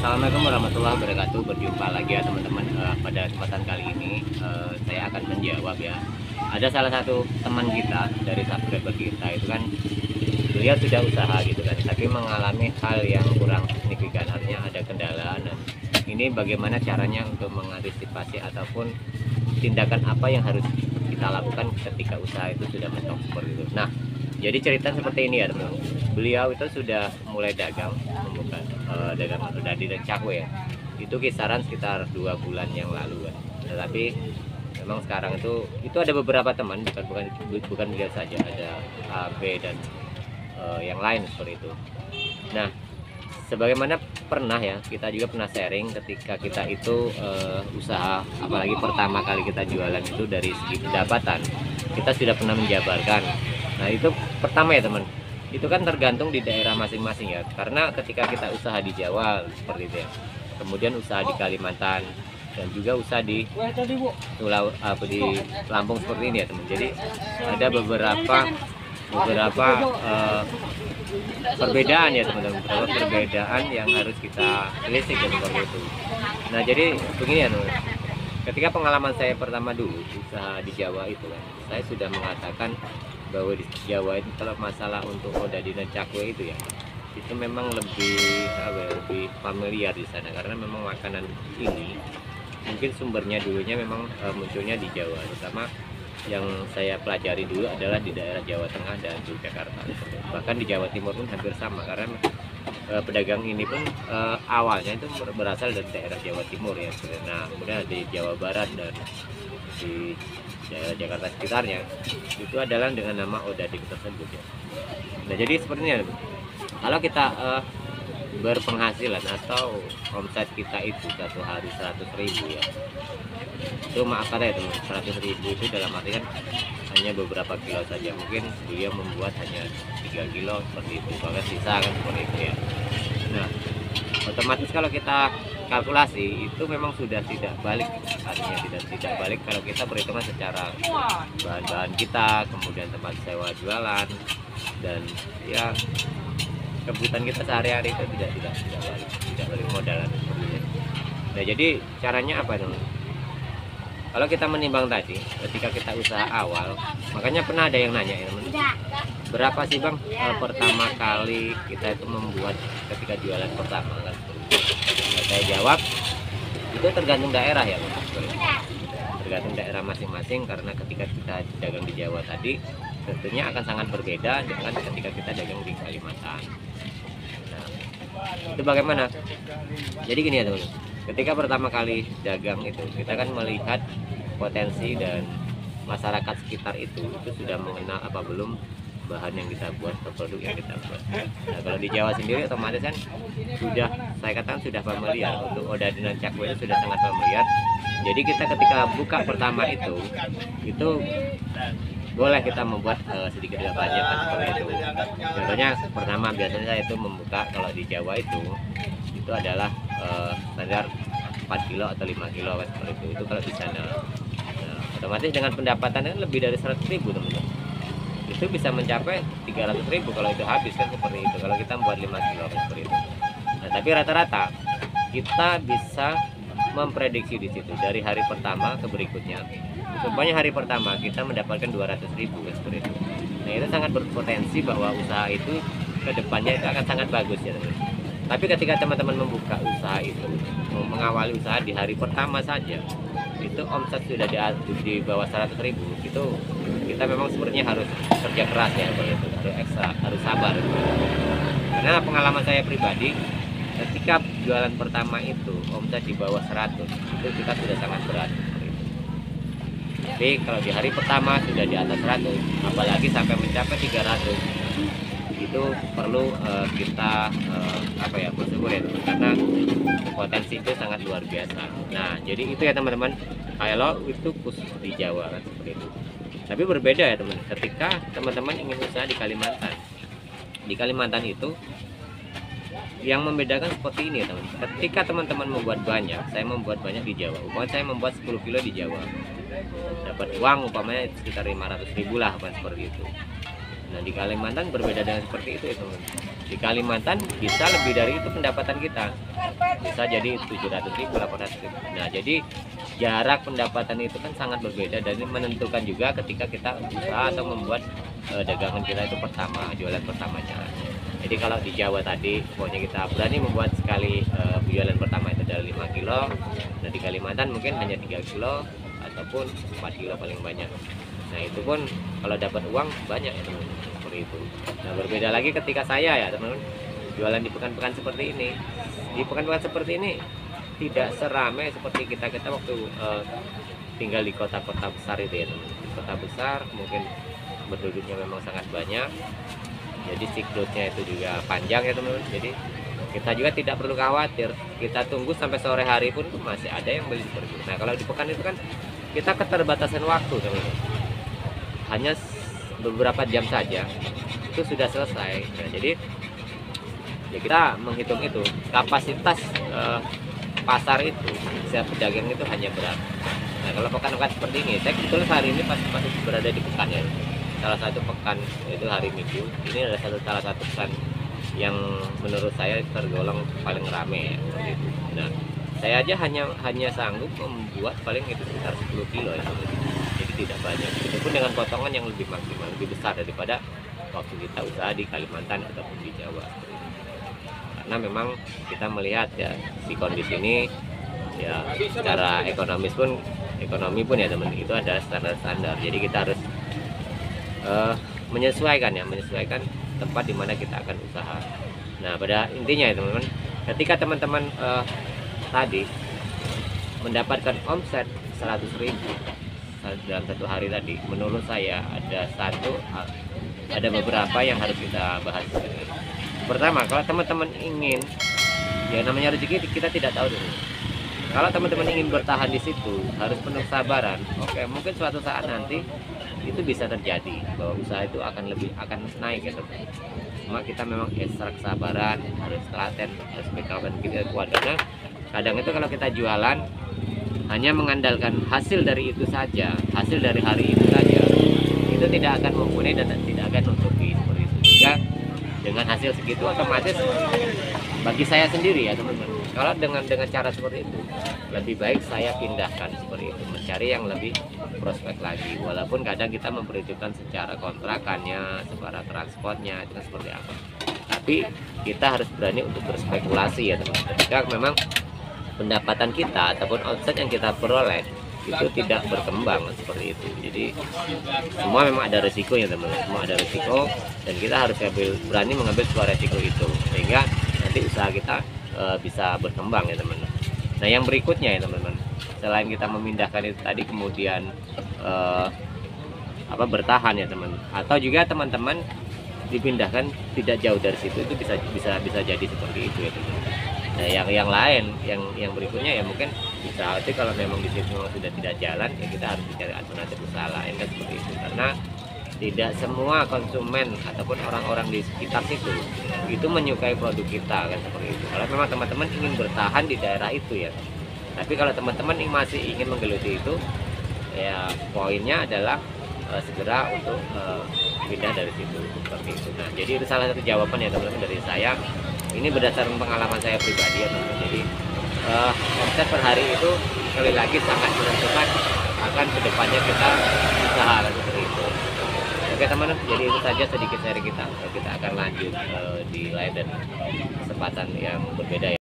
Assalamualaikum warahmatullahi wabarakatuh. Berjumpa lagi ya teman-teman. Pada kesempatan kali ini saya akan menjawab ya. Ada salah satu teman kita dari subscriber kita itu kan beliau sudah usaha gitu kan, tapi mengalami hal yang kurang signifikan, artinya ada kendala. Dan ini bagaimana caranya untuk mengantisipasi ataupun tindakan apa yang harus kita lakukan ketika usaha itu sudah mentok seperti itu. Nah, jadi cerita seperti ini ya teman-teman. Beliau itu sudah mulai dagang, membuka dagang dari cakwe ya. Itu kisaran sekitar 2 bulan yang lalu ya. Tetapi memang sekarang itu ada beberapa teman, bukan beliau saja, ada A, B dan yang lain seperti itu. Nah, sebagaimana pernah ya, kita juga pernah sharing ketika kita itu usaha, apalagi pertama kali kita jualan itu dari segi pendapatan kita sudah pernah menjabarkan. Nah, itu pertama ya teman, itu kan tergantung di daerah masing-masing ya, karena ketika kita usaha di Jawa seperti itu ya, kemudian usaha di Kalimantan dan juga usaha di di Lampung seperti ini ya teman. Jadi ada beberapa perbedaan ya teman-teman, beberapa perbedaan yang harus kita telisik ya seperti itu. Nah, jadi begini ya teman, ketika pengalaman saya pertama dulu usaha di Jawa itu kan, saya sudah mengatakan bahwa di Jawa itu kalau masalah untuk odading dan cakwe itu ya, itu memang lebih familiar di sana, karena memang makanan ini mungkin sumbernya dulunya memang munculnya di Jawa, terutama yang saya pelajari dulu adalah di daerah Jawa Tengah dan Yogyakarta. Bahkan di Jawa Timur pun hampir sama, karena pedagang ini pun awalnya itu berasal dari daerah Jawa Timur ya. Nah, kemudian di Jawa Barat dan di daerah Jakarta sekitarnya itu adalah dengan nama odading tersebut ya. Nah, jadi sepertinya kalau kita berpenghasilan atau omset kita itu satu hari 100.000 ya, itu maaf kata ya teman, 100.000 itu dalam arti kan hanya beberapa kilo saja, mungkin beliau membuat hanya 3 kilo seperti itu, bahkan sisa kan seperti itu ya. Nah, otomatis kalau kita kalkulasi itu memang sudah tidak balik, artinya tidak balik kalau kita berhitungan secara bahan-bahan kita, kemudian tempat sewa jualan, dan ya kebutuhan kita sehari-hari itu tidak balik modal sepertinya. Nah, jadi caranya apa dong? Kalau kita menimbang tadi, ketika kita usaha awal, makanya pernah ada yang nanya ya teman, berapa sih bang pertama kali kita itu membuat ketika jualan pertama kan? Nah, saya jawab itu tergantung daerah ya bang, tergantung daerah masing-masing, karena ketika kita dagang di Jawa tadi tentunya akan sangat berbeda dengan ketika kita dagang di Kalimantan. Nah, itu bagaimana? Jadi gini ya teman, ketika pertama kali dagang itu kita kan melihat potensi dan masyarakat sekitar itu sudah mengenal apa belum bahan yang kita buat atau produk yang kita buat. Nah, kalau di Jawa sendiri otomatis kan sudah, saya katakan sudah familiar, untuk odading dan cakwe itu sudah sangat familiar. Jadi kita ketika buka pertama itu boleh kita membuat sedikit banyak kan seperti itu. Contohnya pertama biasanya saya itu membuka, kalau di Jawa itu adalah standar 4 kilo atau 5 kilo kan seperti itu kalau di sana. Nah, otomatis dengan pendapatan kan lebih dari 100.000 teman-teman, itu bisa mencapai 300.000 kalau itu habis kan seperti itu, kalau kita membuat 5 kilo kan seperti itu. Nah, tapi rata-rata kita bisa memprediksi di situ dari hari pertama ke berikutnya. Semuanya hari pertama kita mendapatkan 200.000 kan seperti itu. Nah, itu sangat berpotensi bahwa usaha itu ke depannya itu akan sangat bagus ya teman. Tapi ketika teman-teman membuka usaha itu, mengawali usaha di hari pertama saja, itu omset sudah di bawah 100.000, itu kita memang sepertinya harus kerja keras ya, harus ekstra, harus sabar. Karena pengalaman saya pribadi, ketika jualan pertama itu omset di bawah 100, itu kita sudah sangat berat. Tapi kalau di hari pertama sudah di atas 100, apalagi sampai mencapai 300, itu perlu kita bersyukur ya, karena potensi itu sangat luar biasa. Nah, jadi itu ya teman-teman, kalau itu khusus di Jawa kan seperti itu. Tapi berbeda ya teman, ketika teman-teman ingin usaha di Kalimantan. Di Kalimantan itu yang membedakan seperti ini ya teman. Ketika teman-teman membuat banyak, saya membuat banyak di Jawa, umpamanya saya membuat 10 kilo di Jawa, dapat uang umpamanya sekitar 500.000 lah kan seperti itu. Nah di Kalimantan berbeda dengan seperti itu ya teman. Di Kalimantan bisa lebih dari itu pendapatan kita, bisa jadi 700.000, 800.000. Nah jadi jarak pendapatan itu kan sangat berbeda, dan ini menentukan juga ketika kita usaha atau membuat dagangan kita itu pertama, jualan pertamanya. Jadi kalau di Jawa tadi pokoknya kita berani membuat sekali jualan pertama itu dari 5 kilo. Nah di Kalimantan mungkin hanya 3 kilo ataupun 4 kilo paling banyak. Nah itu pun kalau dapat uang banyak ya teman, seperti itu. Nah berbeda lagi ketika saya ya teman, jualan di pekan-pekan seperti ini. Di pekan-pekan seperti ini tidak seramai seperti kita waktu tinggal di kota-kota besar itu ya teman. Di kota besar mungkin penduduknya memang sangat banyak, jadi siklusnya itu juga panjang ya teman-teman. Jadi kita juga tidak perlu khawatir, kita tunggu sampai sore hari pun masih ada yang beli seperti itu. Nah kalau di pekan itu kan kita keterbatasan waktu teman-teman, hanya beberapa jam saja itu sudah selesai. Nah jadi ya kita menghitung itu kapasitas pasar itu, setiap pedagang itu hanya berapa. Nah kalau pekan-pekan seperti ini, saya kebetulan hari ini masih berada di pekan ya, salah satu pekan itu hari Minggu. Ini adalah salah satu pekan yang menurut saya tergolong paling rame ya, gitu. Nah saya aja hanya sanggup membuat paling itu sekitar 10 kilo ya, jadi tidak banyak. Itu pun dengan potongan yang lebih maksimal, lebih besar daripada waktu kita usaha di Kalimantan ataupun di Jawa. Karena memang kita melihat ya di kondisi ini ya secara ekonomi pun ya teman, itu ada standar-standar. Jadi kita harus menyesuaikan tempat di mana kita akan usaha. Nah pada intinya ya teman-teman, ketika teman-teman tadi mendapatkan omset 100.000 dalam satu hari tadi, menurut saya ada beberapa yang harus kita bahas. Pertama, kalau teman-teman ingin, ya namanya rezeki kita tidak tahu dulu. Kalau teman-teman ingin bertahan di situ, harus penuh kesabaran. Oke, mungkin suatu saat nanti itu bisa terjadi bahwa usaha itu akan naik ya teman. Cuma kita memang ekstra kesabaran, harus telaten, harus mentalkan kita kuat. Karena kadang itu kalau kita jualan hanya mengandalkan hasil dari itu saja, hasil dari hari itu saja, itu tidak akan mempunyai dan tidak akan nutupi seperti itu. Jika dengan hasil segitu otomatis bagi saya sendiri ya teman-teman, kalau dengan cara seperti itu lebih baik saya pindahkan seperti itu, mencari yang lebih prospek lagi. Walaupun kadang kita memperhitungkan secara kontrakannya, secara transportnya itu seperti apa, tapi kita harus berani untuk berspekulasi ya teman-teman. Ketika memang pendapatan kita ataupun omset yang kita peroleh itu tidak berkembang seperti itu. Jadi semua memang ada resikonya teman-teman, semua ada resiko, dan kita harus berani mengambil sebuah resiko itu sehingga nanti usaha kita bisa berkembang ya teman-teman. Nah yang berikutnya ya teman-teman, selain kita memindahkan itu tadi, kemudian bertahan ya teman, atau juga teman-teman dipindahkan tidak jauh dari situ, itu bisa jadi seperti itu ya teman-teman. Nah yang lain yang berikutnya ya mungkin bisa nanti kalau memang di situ sudah tidak jalan ya kita harus mencari alternatif usaha lain kan seperti itu. Karena tidak semua konsumen ataupun orang-orang di sekitar situ itu menyukai produk kita kan seperti itu. Kalau memang teman-teman ingin bertahan di daerah itu ya, tapi kalau teman-teman masih ingin menggeluti itu ya, poinnya adalah segera untuk pindah dari situ seperti itu. Nah jadi itu salah satu jawaban ya teman-teman dari saya. Ini berdasarkan pengalaman saya pribadi ya teman-teman. Jadi omset per hari itu sekali lagi sangat menentukan akan kedepannya kita usaha seperti itu. Oke teman-teman, jadi itu saja sedikit sharing kita. Kita akan lanjut di lain dan kesempatan yang berbeda ya.